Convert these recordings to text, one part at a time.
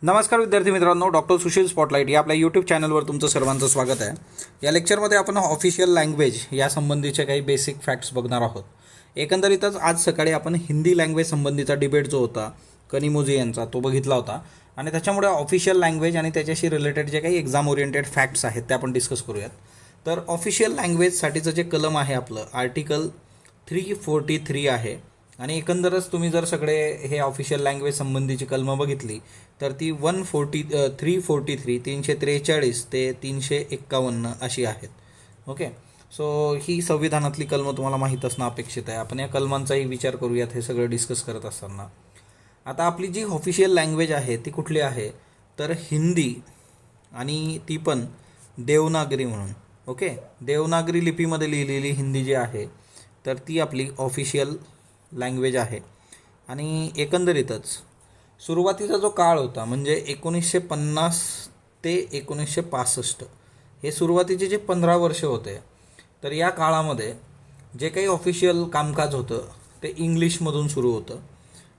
नमस्कार विद्यार्थी मित्रांनो, डॉक्टर सुशील स्पॉटलाईट या आपल्या यूट्यूब चॅनलवर तुमचं सर्वांचं स्वागत आहे. या लेक्चरमध्ये आपण ऑफिशियल लँग्वेज या संबंधीचे काही बेसिक फॅक्ट्स बघणार आहोत. एकंदरीतच आज सकाळी आपण हिंदी लँग्वेज संबंधीचा डिबेट जो होता कनिमोझी यांचा तो बघितला होता आणि त्याच्यामुळे ऑफिशियल लँग्वेज आणि त्याच्याशी रिलेटेड जे काही एक्झाम ओरिएंटेड फॅक्ट्स आहेत ते आपण डिस्कस करूयात. तर ऑफिशियल लँग्वेजसाठीचं जे कलम आहे आपलं आर्टिकल 343 आहे आणि एकंदरच तुम्ही जर सगळे हे ऑफिशियल लँग्वेज संबंधीची कलमं बघितली तर ती 343 343 ते 351 अशी आहेत. ओके, सो ही संविधानातली कलमं तुम्हाला माहीत असणं अपेक्षित आहे. आपण या कलमांचाही विचार करूयात हे सगळं डिस्कस करत असताना. आता आपली जी ऑफिशियल लँग्वेज आहे ती कुठली आहे तर हिंदी, आणि ती पण देवनागरी म्हणून. ओके, देवनागरी लिपीमध्ये लिहिलेली हिंदी जी आहे तर ती आपली ऑफिशियल लँग्वेज आहे. आणि एकंदरीतच सुरुवातीचा जो काळ होता म्हणजे 1950 ते 1965 हे सुरुवातीचे जे 15 वर्ष होते तर या काळामध्ये जे काही ऑफिशियल कामकाज होतं ते इंग्लिशमधून सुरू होतं.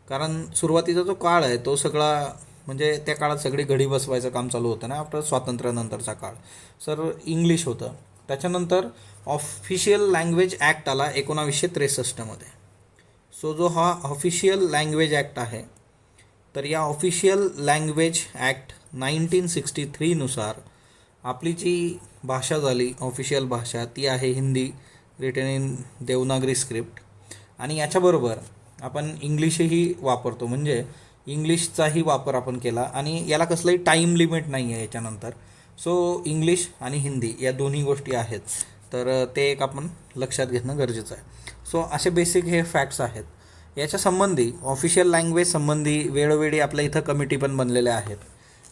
कारण सुरुवातीचा जो काळ आहे तो सगळा म्हणजे त्या काळात सगळी घडी बसवायचं काम चालू होतं ना, आपलं स्वातंत्र्यानंतरचा काळ सर इंग्लिश होतं. त्याच्यानंतर ऑफिशियल लँग्वेज ॲक्ट आला 1963मध्ये. सो जो हा ऑफिशियल लँग्वेज ॲक्ट आहे तर या ऑफिशियल लँग्वेज ॲक्ट 1963नुसार आपली जी भाषा झाली ऑफिशियल भाषा ती आहे Hindi, written in Devanagari script. आणि याच्याबरोबर आपण इंग्लिशही वापरतो, म्हणजे इंग्लिशचाही वापर आपण केला आणि याला कसलंही टाईम लिमिट नाही आहे याच्यानंतर. सो इंग्लिश आणि हिंदी या दोन्ही गोष्टी आहेत, तर ते एक आपण लक्षात घेणं गरजेचं आहे. सो असे बेसिक हे फॅक्ट्स आहेत. याच्या संबंधी ऑफिशियल लँग्वेज संबंधी वेळोवेळी आपल्या इथं कमिटी पण बनलेल्या आहेत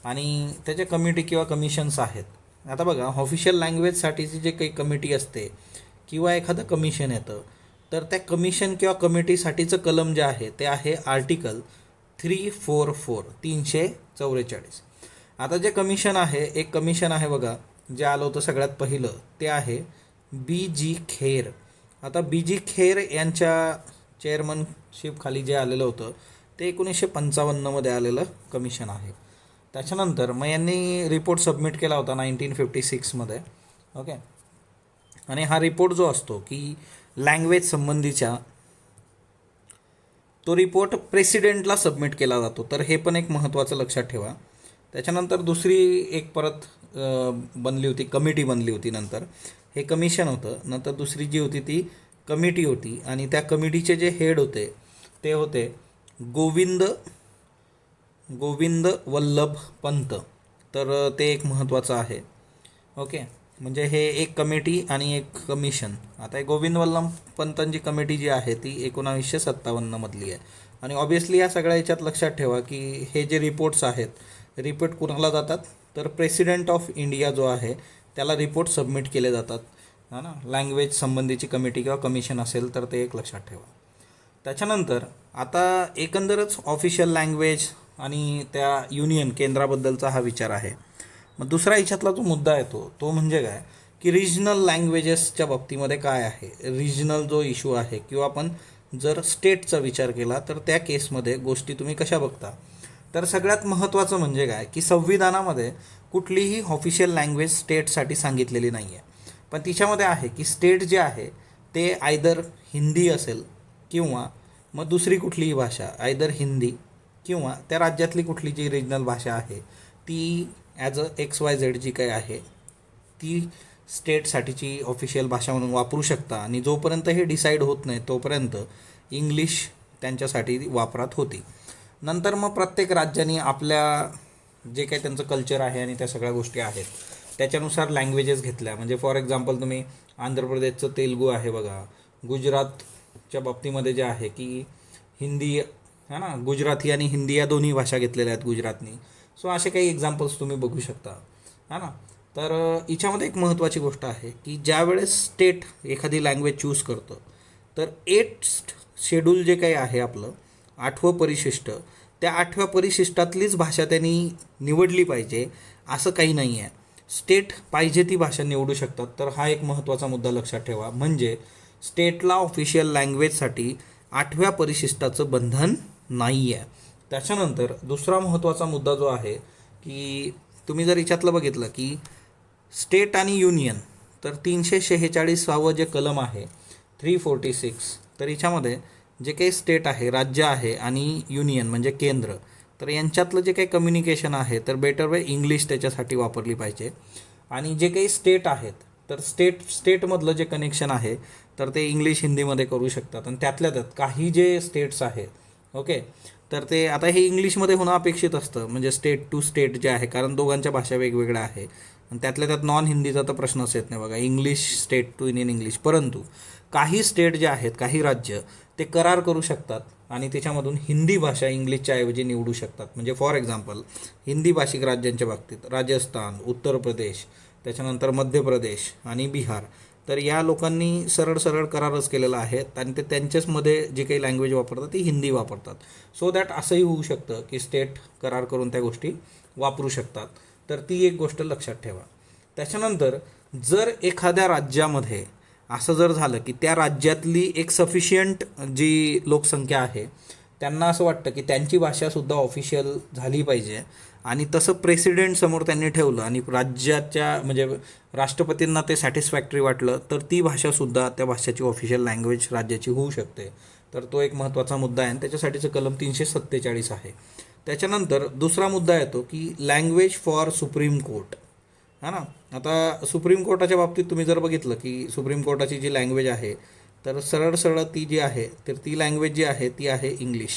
आणि त्याचे कमिटी किंवा कमिशन्स आहेत. आता बघा, ऑफिशियल लँग्वेजसाठीची जे काही कमिटी असते किंवा एखादं कमिशन येतं तर त्या कमिशन किंवा कमिटीसाठीचं कलम जे आहे ते आहे आर्टिकल 344. आता जे कमिशन आहे, एक कमिशन आहे बघा जे आलं होतं सगळ्यात पहिलं, ते आहे BG खेर. आता BG खेर यांच्या चेअरमनशिप खाली जे आलेलं होतं ते 1955मध्ये आलेलं कमिशन आहे. त्याच्यानंतर मग यांनी रिपोर्ट सबमिट केला होता 1956मध्ये. ओके, आणि हा रिपोर्ट जो असतो की लँग्वेज संबंधीच्या तो रिपोर्ट प्रेसिडेंटला सबमिट केला जातो. तर हे पण एक महत्त्वाचं लक्षात ठेवा. त्याच्यानंतर दुसरी एक परत बनली होती, कमिटी बनली होती. नंतर हे कमिशन होतं, नंतर दुसरी जी होती ती कमिटी होती आणि त्या कमिटीचे जे हेड होते ते होते गोविंद वल्लभ पंत. तर ते एक महत्त्वाचं आहे. ओके, म्हणजे हे एक कमिटी आणि एक कमिशन. आता हे गोविंद वल्लभ पंतांची कमिटी जी आहे ती 1957मधली आहे. आणि ऑब्वियसली या सगळ्या याच्यात लक्षात ठेवा की हे जे रिपोर्ट्स आहेत, रिपोर्ट कुणाला जातात तर प्रेसिडेंट ऑफ इंडिया जो आहे त्याला रिपोर्ट सबमिट केले जातात, हा ना. लँग्वेज संबंधीची कमिटी किंवा कमिशन असेल तर ते एक लक्षात ठेवा. त्याच्यानंतर आता एकंदरच ऑफिशियल लँग्वेज आणि त्या युनियन केंद्राबद्दलचा हा विचार आहे. मग दुसरा याच्यातला जो मुद्दा येतो तो म्हणजे काय की रिजनल लँग्वेजेसच्या बाबतीमध्ये काय आहे. रिजनल जो इश्यू आहे किंवा आपण जर स्टेटचा विचार केला तर त्या केसमध्ये गोष्टी तुम्ही कशा बघता. तर सगळ्यात महत्त्वाचं म्हणजे काय की संविधानामध्ये कुठलीही ऑफिशियल लँग्वेज स्टेटसाठी सांगितलेली नाही आहे, पण तिच्यामध्ये आहे की स्टेट जे आहे ते आयदर हिंदी असेल किंवा मग दुसरी कुठलीही भाषा, आयदर हिंदी किंवा त्या राज्यातली कुठली जी रिजनल भाषा आहे ती ॲज अ XYZ जी काही आहे ती स्टेटसाठीची ऑफिशियल भाषा म्हणून वापरू शकता. आणि जोपर्यंत हे डिसाईड होत नाही तोपर्यंत इंग्लिश त्यांच्यासाठी वापरात होती. नंतर मग प्रत्येक राज्याने आपल्या जे काही त्यांचं कल्चर आहे आणि त्या सगळ्या गोष्टी आहेत त्याच्यानुसार लँग्वेजेस घेतल्या. म्हणजे फॉर एक्झाम्पल तुम्ही आंध्र प्रदेशचं तेलगू आहे बघा, गुजरातच्या बाबतीमध्ये जे आहे की हिंदी है ना, गुजराती आणि हिंदी या दोन्ही भाषा घेतलेल्या आहेत गुजरातनी. सो असे काही एक्झाम्पल्स तुम्ही बघू शकता, है ना. तर याच्यामध्ये एक महत्त्वाची गोष्ट आहे की ज्या वेळेस स्टेट एखादी लँग्वेज चूज करतं तर 8 शेड्यूल जे काही आहे आपलं 8वं परिशिष्ट, त्या 8व्या परिशिष्टातलीच भाषा त्यांनी निवडली पाहिजे असं काही नाही आहे. स्टेट पाहिजे ती भाषा निवडू शकतात. तर हा एक महत्त्वाचा मुद्दा लक्षात ठेवा. म्हणजे स्टेटला ऑफिशियल लँग्वेजसाठी 8व्या परिशिष्टाचं बंधन नाही आहे. त्याच्यानंतर दुसरा महत्त्वाचा मुद्दा जो आहे की तुम्ही जर याच्यातलं बघितलं की स्टेट आणि युनियन, तर 346 जे कलम आहे 346, तर याच्यामध्ये जे काही स्टेट आहे, राज्य आहे, आणि युनियन म्हणजे केंद्र, तर यांच्यातलं जे काही कम्युनिकेशन आहे तर बेटर वे इंग्लिश त्याच्यासाठी वापरली पाहिजे. आणि जे काही स्टेट आहेत तर स्टेटमधलं जे कनेक्शन आहे तर ते इंग्लिश हिंदीमध्ये करू शकतात. आणि त्यातल्या त्यात काही जे स्टेट्स आहेत, ओके, तर ते आता हे इंग्लिशमध्ये होणं अपेक्षित असतं, म्हणजे स्टेट टू स्टेट जे आहे, कारण दोघांच्या भाषा वेगवेगळ्या आहे. आणि त्यातल्या त्यात नॉन हिंदीचा तर प्रश्नच येत नाही बघा, English state to Indian English. परंतु काही स्टेट जे आहेत, काही राज्य ते करार करू शकतात आणि त्याच्यामधून हिंदी भाषा इंग्लिशच्या ऐवजी निवडू शकतात. म्हणजे फॉर एक्झाम्पल हिंदी भाषिक राज्यांच्या बाबतीत राजस्थान, उत्तर प्रदेश, त्याच्यानंतर मध्य प्रदेश आणि बिहार, तर या लोकांनी सरळ सरळ करारच केलेला आहे आणि ते त्यांच्याचमध्ये जी काही लँग्वेज वापरतात ती हिंदी वापरतात. सो दॅट असंही होऊ शकतं की स्टेट करार करून त्या गोष्टी वापरू शकतात. तर ती एक गोष्ट लक्षात ठेवा. त्याच्यानंतर जर एखाद्या राज्यामध्ये असं जर झालं की त्या राज्यातली एक सफिशियंट जी लोकसंख्या आहे त्यांना असं वाटतं की त्यांची भाषासुद्धा ऑफिशियल झाली पाहिजे आणि तसं प्रेसिडेंट समोर त्यांनी ठेवलं आणि राज्याच्या म्हणजे राष्ट्रपतींना ते सॅटिस्फॅक्टरी वाटलं, तर ती भाषासुद्धा त्या भाषेची ऑफिशियल लँग्वेज राज्याची होऊ शकते. तर तो एक महत्त्वाचा मुद्दा आहे आणि त्याच्यासाठीचं कलम 347 आहे. त्याच्यानंतर दुसरा मुद्दा येतो की लँग्वेज फॉर सुप्रीम कोर्ट, हा ना. आता सुप्रीम कोर्टाच्या बाबतीत तुम्ही जर बघितलं की सुप्रीम कोर्टाची जी लँग्वेज आहे तर सरळ सरळ ती जी आहे तर ती लँग्वेज जी आहे ती आहे इंग्लिश.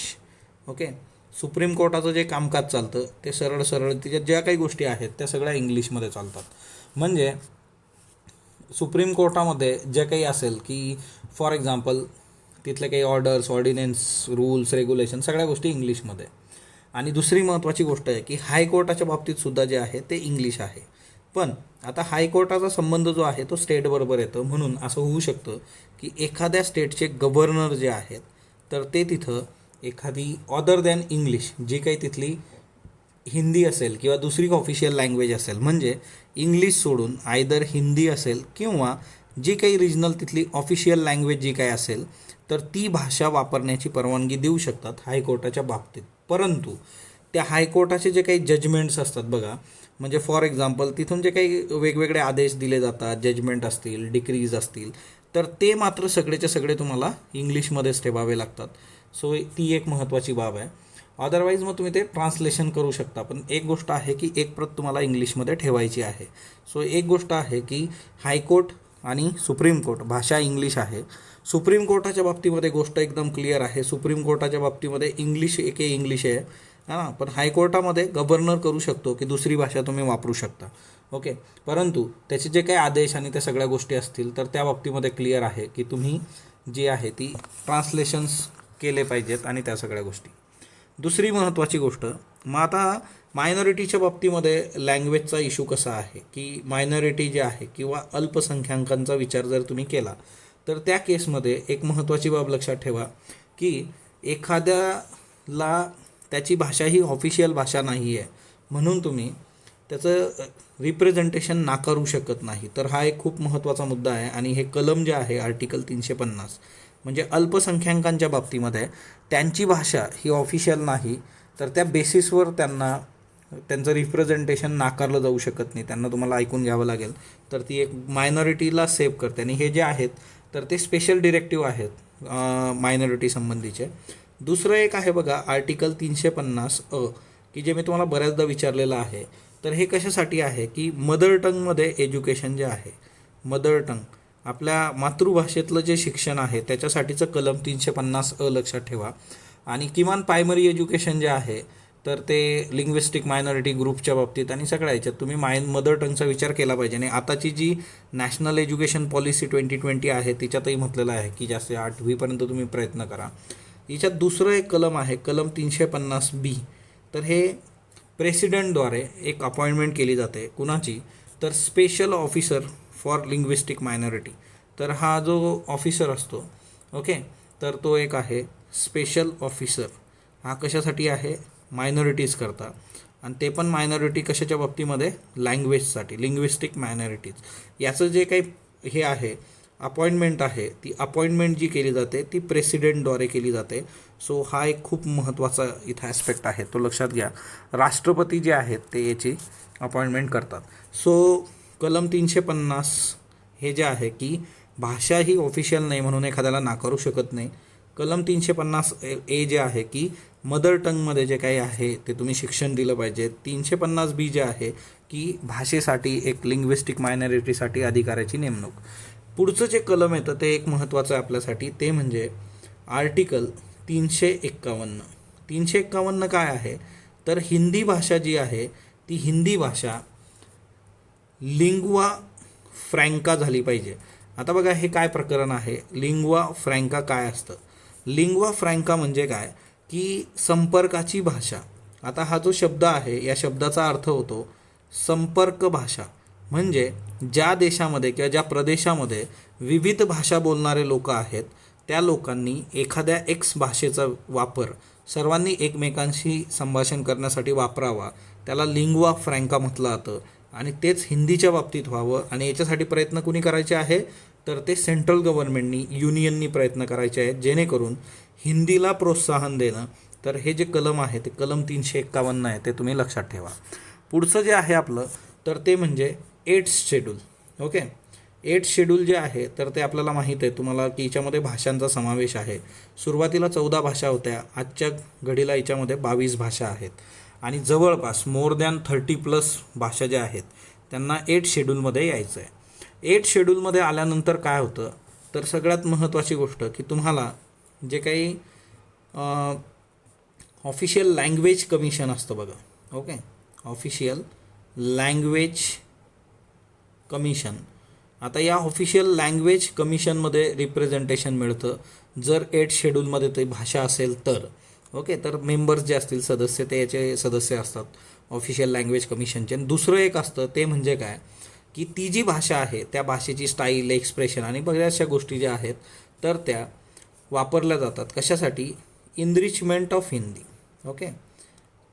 ओके, सुप्रीम कोर्टाचं जे कामकाज चालतं ते सरळ सरळ तिच्या ज्या काही गोष्टी आहेत त्या सगळ्या इंग्लिशमध्ये चालतात. म्हणजे सुप्रीम कोर्टामध्ये जे काही असेल की फॉर एक्झाम्पल तिथले काही ऑर्डर्स, ऑर्डिनन्स, रूल्स, रेग्युलेशन सगळ्या गोष्टी इंग्लिशमध्ये. आणि दुसरी महत्त्वाची गोष्ट आहे की हायकोर्टाच्या बाबतीत सुद्धा जे आहे ते इंग्लिश आहे. पण आता हायकोर्टाचा संबंध जो आहे तो स्टेटबरोबर येतो, म्हणून असं होऊ शकतं की एखाद्या स्टेटचे गव्हर्नर जे आहेत तर ते तिथं एखादी अदर दॅन इंग्लिश जी काही तिथली हिंदी असेल किंवा दुसरी ऑफिशियल लँग्वेज असेल, म्हणजे इंग्लिश सोडून आयदर हिंदी असेल किंवा जी काही रिजनल तिथली ऑफिशियल लँग्वेज जी काही असेल तर ती भाषा वापरण्याची परवानगी देऊ शकतात हायकोर्टाच्या बाबतीत. परंतु त्या हायकोर्टाचे जे काही जजमेंट्स असतात बघा, म्हणजे फॉर एक्झाम्पल तिथून जे काही वेगवेगळे आदेश दिले जातात, जजमेंट असतील, डिक्रीज असतील, तर ते मात्र सगळेच्या सगळे तुम्हाला इंग्लिशमध्येच ठेवावे लागतात. सो ती एक महत्त्वाची बाब आहे. अदरवाईज मग तुम्ही ते ट्रान्सलेशन करू शकता, पण एक गोष्ट आहे की एक प्रत तुम्हाला इंग्लिशमध्ये ठेवायची आहे. सो एक गोष्ट आहे की हायकोर्ट आणि सुप्रीम कोर्ट भाषा इंग्लिश आहे. सुप्रीम कोर्टाच्या बाबतीमध्ये गोष्ट एकदम क्लिअर आहे. सुप्रीम कोर्टाच्या बाबतीमध्ये इंग्लिश एके इंग्लिश आहे, हां, पण हायकोर्टामध्ये गव्हर्नर करू शकतो की दुसरी भाषा तुम्ही वापरू शकता. ओके, परंतु त्याचे जे काही आदेश आणि त्या सगळ्या गोष्टी असतील तर त्या बाबतीमध्ये क्लिअर आहे की तुम्ही जी आहे ती ट्रान्सलेशन्स केले पाहिजेत आणि त्या सगळ्या गोष्टी. दुसरी महत्त्वाची गोष्ट, मग आता मायनॉरिटीच्या बाबतीमध्ये लँग्वेजचा इश्यू कसा आहे की मायनॉरिटी जे आहे किंवा अल्पसंख्याकांचा विचार जर तुम्ही केला तर त्या केसमध्ये एक महत्त्वाची बाब लक्षात ठेवा की एखाद्याला त्याची भाषा ही ऑफिशियल भाषा नाही आहे म्हणून तुम्ही त्याचं रिप्रेझेंटेशन नाकारू शकत नाही. तर हा एक खूप महत्त्वाचा मुद्दा आहे आणि हे कलम जे आहे आर्टिकल 350, म्हणजे अल्पसंख्याकांच्या बाबतीमध्ये त्यांची भाषा ही ऑफिशियल नाही तर त्या बेसिसवर त्यांना त्यांचं रिप्रेझेंटेशन नाकारलं जाऊ शकत नाही, त्यांना तुम्हाला ऐकून घ्यावं लागेल. तर ती एक मायनॉरिटीला सेव्ह करते. आणि हे जे आहेत तर ते स्पेशल डिरेक्टिव्ह आहेत मायनॉरिटी संबंधीचे. दुसरं एक आहे बघा आर्टिकल 350 की जे मी तुम्हाला बऱ्याचदा विचारलेलं आहे. तर हे कशासाठी आहे की मदर टंगमध्ये एज्युकेशन जे आहे, मदर टंग आपल्या मातृभाषेतलं जे शिक्षण आहे त्याच्यासाठीचं कलम 350 लक्षात ठेवा. आणि किमान प्रायमरी एज्युकेशन जे आहे तर ते लिंग्विस्टिक मायनॉरिटी ग्रुपच्या बाबतीत आणि सगळ्या ह्याच्यात तुम्ही मदर टंगचा विचार केला पाहिजे. आणि आताची जी नॅशनल एज्युकेशन पॉलिसी 2020 आहे तिच्यातही म्हटलेलं आहे की जास्तीत 8वीपर्यंत तुम्ही प्रयत्न करा. याच्यात दुसरं एक कलम आहे कलम 350B. तर हे प्रेसिडेंटद्वारे एक अपॉइंटमेंट केली जाते. कुणाची? तर special officer for linguistic minority. तर हा जो ऑफिसर असतो, ओके, तर तो एक आहे स्पेशल ऑफिसर. हा कशासाठी आहे? मायनॉरिटीज करता. आणि ते पण मायनॉरिटी कशाच्या बाबतीमध्ये? लँग्वेजसाठी, लिंग्विस्टिक मायनॉरिटीज. याचं जे काही हे आहे अपॉइंटमेंट आहे ती अपॉइंटमेंट जी केली जाते ती प्रेसिडेंटद्वारे केली जाते. सो हा एक खूप महत्त्वाचा इथं ॲस्पेक्ट आहे, तो लक्षात घ्या. राष्ट्रपती जे आहेत ते याची अपॉइंटमेंट करतात. सो कलम 350 हे जे आहे की भाषा ही ऑफिशियल नाही म्हणून एखाद्याला नाकारू शकत नाही. कलम 350A जे आहे की मदर टंगमध्ये जे काही आहे ते तुम्ही शिक्षण दिलं पाहिजे. 350B जे आहे की भाषेसाठी एक लिंग्विस्टिक मायनॉरिटीसाठी अधिकाऱ्याची नेमणूक. पुढचं जे कलम येतं ते एक महत्त्वाचं आहे आपल्यासाठी, ते म्हणजे आर्टिकल 351. 351 काय आहे तर हिंदी भाषा जी आहे ती हिंदी भाषा लिंग्वा फ्रँका झाली पाहिजे. आता बघा हे काय प्रकरण आहे, लिंग्वा फ्रँका काय असतं. लिंग्वा फ्रँका म्हणजे काय की संपर्काची भाषा. आता हा जो शब्द आहे या शब्दाचा अर्थ होतो संपर्क भाषा. म्हणजे ज्या देशामध्ये किंवा ज्या प्रदेशामध्ये विविध भाषा बोलणारे लोक आहेत त्या लोकांनी एखाद्या एक्स भाषेचा वापर सर्वांनी एकमेकांशी संभाषण करण्यासाठी वापरावा, त्याला लिंग्वा फ्रँका म्हटलं जातं. आणि तेच हिंदीच्या बाबतीत व्हावं. आणि याच्यासाठी प्रयत्न कुणी करायचे आहे तर ते सेंट्रल गव्हर्नमेंटनी युनियननी प्रयत्न करायचे आहेत जेणेकरून हिंदीला प्रोत्साहन देणं. तर हे जे कलम आहे ते कलम 351 आहे, ते तुम्ही लक्षात ठेवा. पुढचं जे आहे आपलं तर ते म्हणजे 8th schedule. Okay, 8th schedule जे आहे तर ते आपल्याला माहीत आहे तुम्हाला की याच्यामध्ये भाषांचा समावेश आहे. सुरुवातीला 14 भाषा होत्या, आजच्या घडीला याच्यामध्ये 22 भाषा आहेत. आणि जवळपास मोर दॅन 30+ भाषा ज्या आहेत त्यांना 8th शेड्यूलमध्ये यायचं आहे. 8th शेड्यूलमध्ये आल्यानंतर काय होतं तर सगळ्यात महत्त्वाची गोष्ट की तुम्हाला जे काही ऑफिशियल लँग्वेज कमिशन असतं बघा. Okay, official language commission. आता या ऑफिशियल लँग्वेज कमिशनमध्ये रिप्रेझेंटेशन मिळतं जर 8th शेड्यूलमध्ये ते भाषा असेल तर. ओके, तर मेंबर्स जे असतील सदस्य ते याचे सदस्य असतात ऑफिशियल लँग्वेज कमिशनचे. आणि दुसरं एक असतं ते म्हणजे काय की ती जी भाषा आहे त्या भाषेची स्टाईल, एक्सप्रेशन आणि बऱ्याचशा गोष्टी ज्या आहेत तर त्या वापरल्या जातात. कशासाठी? Enrichment of Hindi. ओके,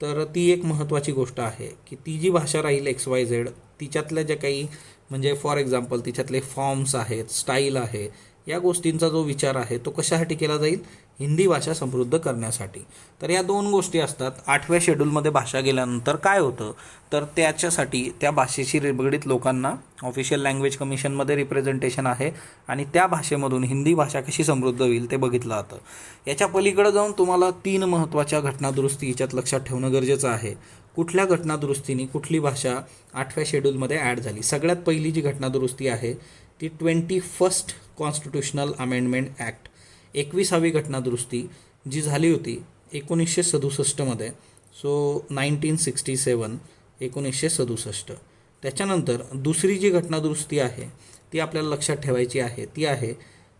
तर ती एक महत्त्वाची गोष्ट आहे की ती जी भाषा राहील XYZ तिच्यातल्या ज्या काही म्हणजे फॉर एक्झाम्पल तिच्यातले फॉर्म्स आहेत, स्टाईल आहे, या गोष्टींचा जो विचार आहे तो कशासाठी केला जाईल? हिंदी भाषा समृद्ध करण्यासाठी. तर या दोन गोष्टी असतात. 8व्या शेड्यूलमध्ये भाषा गेल्यानंतर काय होतं तर त्याच्यासाठी त्या भाषेशी निगडीत लोकांना ऑफिशियल लँग्वेज कमिशनमध्ये रिप्रेझेंटेशन आहे आणि त्या भाषेमधून हिंदी भाषा कशी समृद्ध होईल ते बघितलं जातं. याच्या पलीकडे जाऊन तुम्हाला 3 महत्त्वाच्या घटनादुरुस्ती याच्यात लक्षात ठेवणं गरजेचं आहे. कुठल्या घटनादुरुस्तीने कुठली भाषा 8व्या शेड्यूलमध्ये ॲड झाली? सगळ्यात पहिली जी घटनादुरुस्ती आहे ती 21st कॉन्स्टिट्यूशनल अमेंडमेंट ॲक्ट, 21वी घटनादुरुस्ती जी झाली होती 1967मध्ये. सो 1967, 1967. त्याच्यानंतर दुसरी जी घटनादुरुस्ती आहे ती आपल्याला लक्षात ठेवायची आहे, ती आहे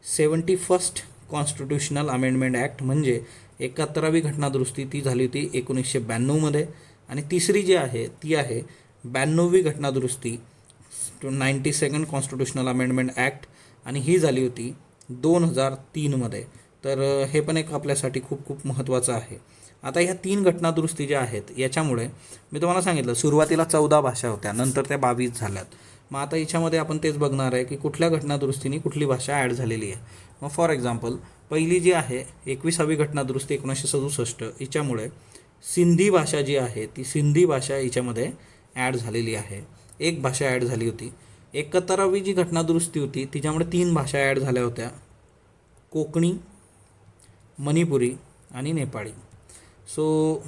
71st कॉन्स्टिट्यूशनल अमेंडमेंट ॲक्ट म्हणजे 71वी घटनादुरुस्ती. ती झाली होती 1992मध्ये. आणि तिसरी जी आहे ती आहे 92वी घटनादुरुस्ती 92nd कॉन्स्टिट्यूशनल अमेंडमेंट ॲक्ट आणि ही झाली होती 2003मध्ये. तर हे पण एक आपल्यासाठी खूप खूप महत्त्वाचं आहे. आता ह्या 3 घटनादुरुस्ती ज्या आहेत याच्यामुळे मी तुम्हाला सांगितलं सुरुवातीला 14 भाषा होत्या, नंतर त्या 22 झाल्यात. मग आता याच्यामध्ये आपण तेच बघणार आहे की कुठल्या घटनादुरुस्तीने कुठली भाषा ॲड झालेली आहे. मग फॉर एक्झाम्पल पहिली जी आहे 21वी घटनादुरुस्ती 1967, हिच्यामुळे सिंधी भाषा जी आहे ती सिंधी भाषा हिच्यामध्ये ॲड झालेली आहे. एक भाषा ॲड झाली होती. 71वी जी घटनादुरुस्ती होती तिच्यामुळे 3 भाषा ॲड झाल्या होत्या, कोकणी, मणिपुरी आणि नेपाळी. सो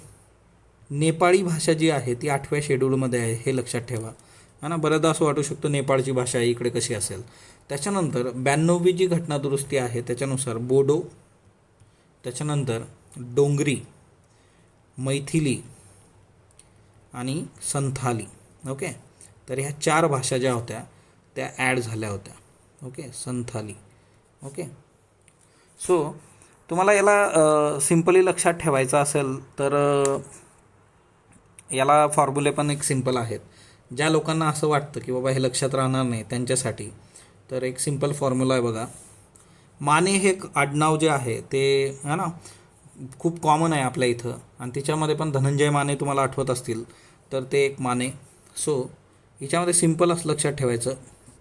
नेपाळी भाषा जी आहे ती 8व्या शेड्यूलमध्ये आहे, हे लक्षात ठेवा. हा ना, बऱ्याचदा असं वाटू शकतं नेपाळची भाषा इकडे कशी असेल. त्याच्यानंतर 92वी जी घटनादुरुस्ती आहे त्याच्यानुसार बोडो, त्याच्यानंतर डोंगरी, मैथिली आणि संथाली. ओके, तर ह्या 4 भाषा ज्या होत्या त्या ॲड झाल्या होत्या. ओके, संथाली. ओके, सो तुम्हाला याला सिम्पली लक्षात ठेवायचं असेल तर याला फॉर्म्युले पण एक सिम्पल आहेत. ज्या लोकांना असं वाटतं की बाबा हे लक्षात राहणार नाही त्यांच्यासाठी तर एक सिम्पल फॉर्म्युला आहे बघा. माने हे आडनाव जे आहे ते है ना खूप कॉमन आहे आपल्या इथं आणि त्याच्यामध्ये पण धनंजय माने तुम्हाला आठवत असतील तर ते एक माने. सो याच्यामध्ये सिम्पल असं लक्षात ठेवायचं,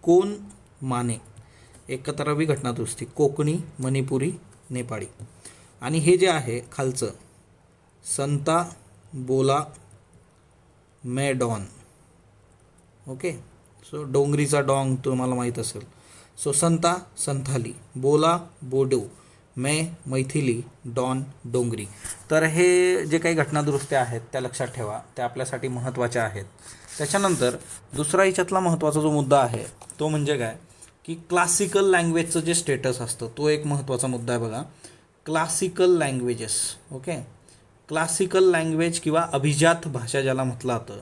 कोण माने. 71वी घटनादुरुस्ती कोकणी, मणिपुरी, नेपाळी. आणि हे जे आहे खालचं संता बोला मै डॉन. ओके. सो डोंगरीचा डॉंग तुम्हाला माहीत असेल. सो संता संथाली, बोला बोडो, मै मैथिली, डॉन डोंगरी. तर हे जे काही घटनादुरुस्त्या आहेत त्या लक्षात ठेवा, त्या आपल्यासाठी महत्त्वाच्या आहेत. त्याच्यानंतर दुसरा याच्यातला महत्त्वाचा जो मुद्दा आहे तो म्हणजे काय की क्लासिकल लँग्वेजचं जे स्टेटस असतं तो एक महत्त्वाचा मुद्दा आहे बघा. Classical languages. Okay. Classical language किंवा अभिजात भाषा ज्याला म्हटलं जातं,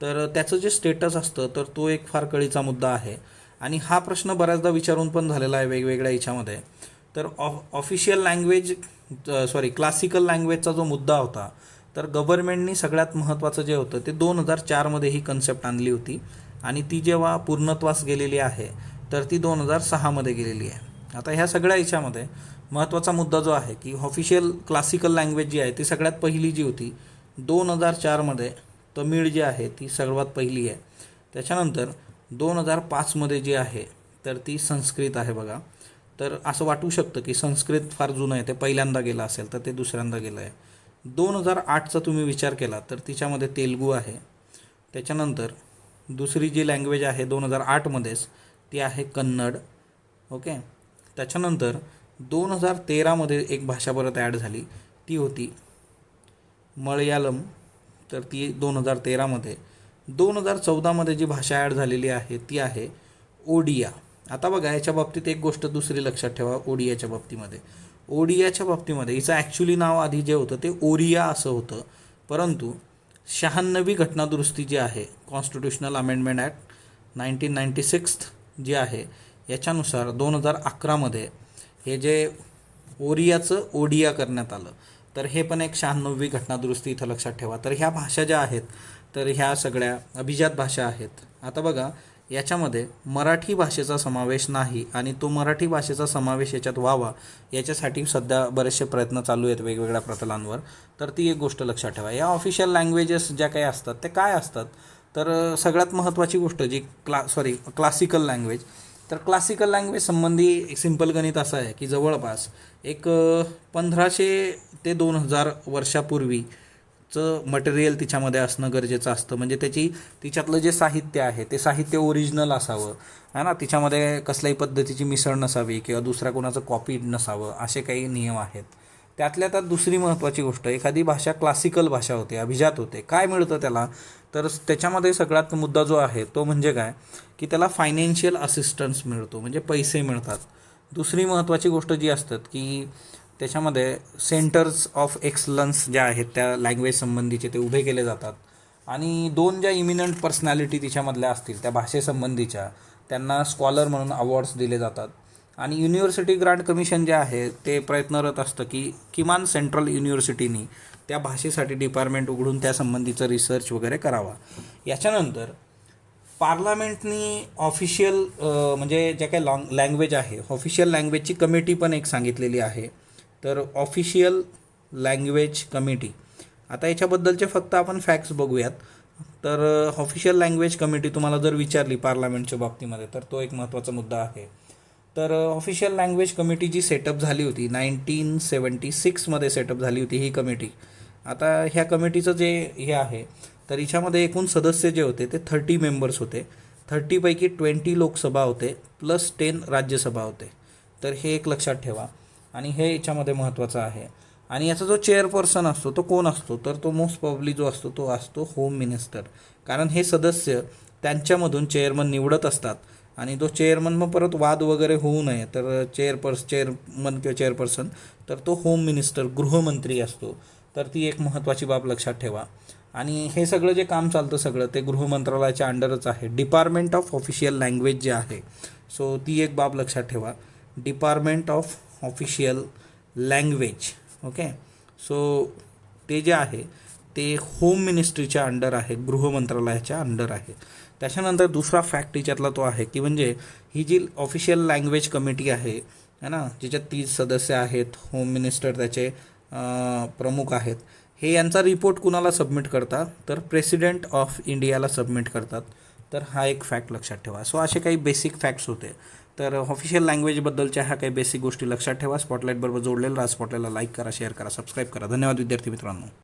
तर त्याचं जे स्टेटस असतं तर तो एक फार कळीचा मुद्दा आहे. आणि हा प्रश्न बऱ्याचदा विचारून पण झालेला आहे वेगवेगळ्या याच्यामध्ये. तर ऑफिशियल लँग्वेज क्लासिकल लँग्वेजचा जो मुद्दा होता, तर गव्हर्नमेंटनी सगळ्यात महत्त्वाचं जे होतं ते 2004मध्ये ही कन्सेप्ट आणली होती. आणि ती जेव्हा पूर्णत्वास गेलेली आहे तर ती 2006मध्ये गेलेली आहे. आता ह्या सगळ्या याच्यामध्ये महत्त्वाचा मुद्दा जो आहे की ऑफिशियल क्लासिकल लँग्वेज जी आहे ती सगळ्यात पहिली जी होती 2004मध्ये तमिळ जी आहे ती सर्वात पहिली आहे. त्याच्यानंतर 2005मध्ये जी आहे तर ती संस्कृत आहे बघा. तर असं वाटू शकतं की संस्कृत फार जुनं आहे, ते पहिल्यांदा गेलं असेल तर ते दुसऱ्यांदा गेलं आहे. 2008चा तुम्ही विचार केला तर तिच्यामध्ये तेलुगू आहे. त्याच्यानंतर दुसरी जी लँग्वेज आहे 2008मध्येच ती आहे कन्नड. ओके. त्याच्यानंतर 2013मध्ये एक भाषा परत ॲड झाली, ती होती मल्याळम. तर ती 2013मध्ये. 2014मध्ये जी भाषा ॲड झालेली आहे ती आहे ओडिया. आता बघा याच्या बाबतीत एक गोष्ट दुसरी लक्षात ठेवा. ओडियाच्या बाबतीमध्ये हिचं ॲक्च्युली नाव आधी जे होतं ते ओरिया असं होतं, परंतु 96वी घटनादुरुस्ती जी आहे कॉन्स्टिट्यूशनल अमेंडमेंट ॲक्ट 1996 जी आहे याच्यानुसार 2011मध्ये हे जे ओरियाचं ओडिया करण्यात आलं. तर हे पण एक 96वी घटनादुरुस्ती इथं लक्षात ठेवा. तर ह्या भाषा ज्या आहेत तर ह्या सगळ्या अभिजात भाषा आहेत. आता बघा याच्यामध्ये मराठी भाषेचा समावेश नाही आणि तो मराठी भाषेचा समावेश याच्यात व्हावा याच्यासाठी सध्या बरेचसे प्रयत्न चालू आहेत वेगवेगळ्या प्रतलांवर. तर ती एक गोष्ट लक्षात ठेवा. या ऑफिशियल लँग्वेजेस ज्या काही असतात ते काय असतात, तर सगळ्यात महत्त्वाची गोष्ट जी क्लासिकल लँग्वेज. तर क्लासिकल लँग्वेज संबंधी एक सिंपल गणित असं आहे की जवळपास एक 1500 ते 2000 वर्षापूर्वीचं मटेरियल तिच्यामध्ये असणं गरजेचं असतं. म्हणजे तिच्यातलं जे साहित्य आहे ते साहित्य ओरिजिनल असावं है ना. तिच्यामध्ये कसल्याही पद्धतीची मिसळ नसावी किंवा दुसऱ्या कोणाचं कॉपी नसावं, असे काही नियम आहेत. त्यातल्या त्यात दुसरी महत्त्वाची गोष्ट, एखादी भाषा क्लासिकल भाषा होते, अभिजात होते, काय मिळतं त्याला, तर त्याच्यामध्ये सगळ्यात मुद्दा जो आहे तो म्हणजे काय की त्याला फायनान्शियल असिस्टन्स मिळतो, म्हणजे पैसे मिळतात. दुसरी महत्त्वाची गोष्ट जी असतात की त्याच्यामध्ये सेंटर्स ऑफ एक्सलन्स ज्या आहेत त्या लँग्वेज संबंधीचे ते उभे केले जातात. आणि 2 ज्या इमिनंट पर्सनॅलिटी तिच्यामधल्या असतील त्या भाषेसंबंधीच्या त्यांना स्कॉलर म्हणून अवॉर्ड्स दिले जातात. आणि युनिव्हर्सिटी ग्रांट कमिशन जे आहे ते प्रयत्नरत असतं की किमान सेंट्रल युनिव्हर्सिटीनी त्या भाषेसाठी डिपार्टमेंट उघडून त्यासंबंधीचं रिसर्च वगैरे करावा. याच्यानंतर पार्लमेंटनी ऑफिशियल म्हणजे ज्या काही लँग्वेज आहे ऑफिशियल लँग्वेजची कमिटी पण एक सांगितलेली आहे. तर ऑफिशियल लँग्वेज कमिटी, आता याच्याबद्दलचे फक्त आपण फॅक्ट्स बघूयात. तर ऑफिशियल लँग्वेज कमिटी तुम्हाला जर विचारली पार्लमेंटच्या बाबतीमध्ये तर तो एक महत्त्वाचा मुद्दा आहे. तर ऑफिशियल लँग्वेज कमिटी जी सेटअप झाली होती 1976मध्ये सेटअप झाली होती ही कमिटी. आता ह्या कमिटीचं जे हे आहे तर हिच्यामध्ये एकूण सदस्य जे होते ते 30 मेंबर्स होते. 30पैकी 20 लोकसभा होते प्लस 10 राज्यसभा होते. तर हे एक लक्षात ठेवा आणि हे याच्यामध्ये महत्त्वाचं आहे. आणि याचा जो चेअरपर्सन असतो तो कोण असतो, तर तो मोस्ट प्रॉब्ली जो असतो तो असतो होम मिनिस्टर. कारण हे सदस्य त्यांच्यामधून चेअरमन निवडत असतात आणि तो चेअरमन मग परत वाद वगैरे होऊ नये तर चेअरमन किंवा चेअरपर्सन तर तो होम मिनिस्टर गृहमंत्री असतो. तर ती एक महत्त्वाची बाब लक्षात ठेवा. आणि हे सगळं जे काम चालतं सगळं ते गृहमंत्रालयाच्या अंडरच आहे. डिपार्टमेंट ऑफ ऑफिशियल लँग्वेज जे आहे सो ती एक बाब लक्षात ठेवा, department of official language. Okay. So ते जे आहे ते होम मिनिस्ट्रीच्या अंडर आहे, गृहमंत्रालयाच्या अंडर आहे. त्याच्यानंतर दुसरा फॅक्ट याच्यातला तो आहे की म्हणजे ही जी ऑफिशियल लँग्वेज कमिटी आहे ना, ज्याच्यात 30 सदस्य आहेत, होम मिनिस्टर त्याचे प्रमुख आहेत, हे यांचा रिपोर्ट कुणाला सबमिट करतात तर प्रेसिडेंट ऑफ इंडियाला सबमिट करतात. तर हा एक फॅक्ट लक्षात ठेवा. सो असे काही बेसिक फॅक्ट्स होते. तर ऑफिशियल लँग्वेजबद्दलच्या ह्या काही बेसिक गोष्टी लक्षात ठेवा. स्पॉटलाईटबरोबर जोडलेलं राहा. स्पॉटलाईटला लाईक करा, शेअर करा, सबस्क्राईब करा. धन्यवाद विद्यार्थी मित्रांनो.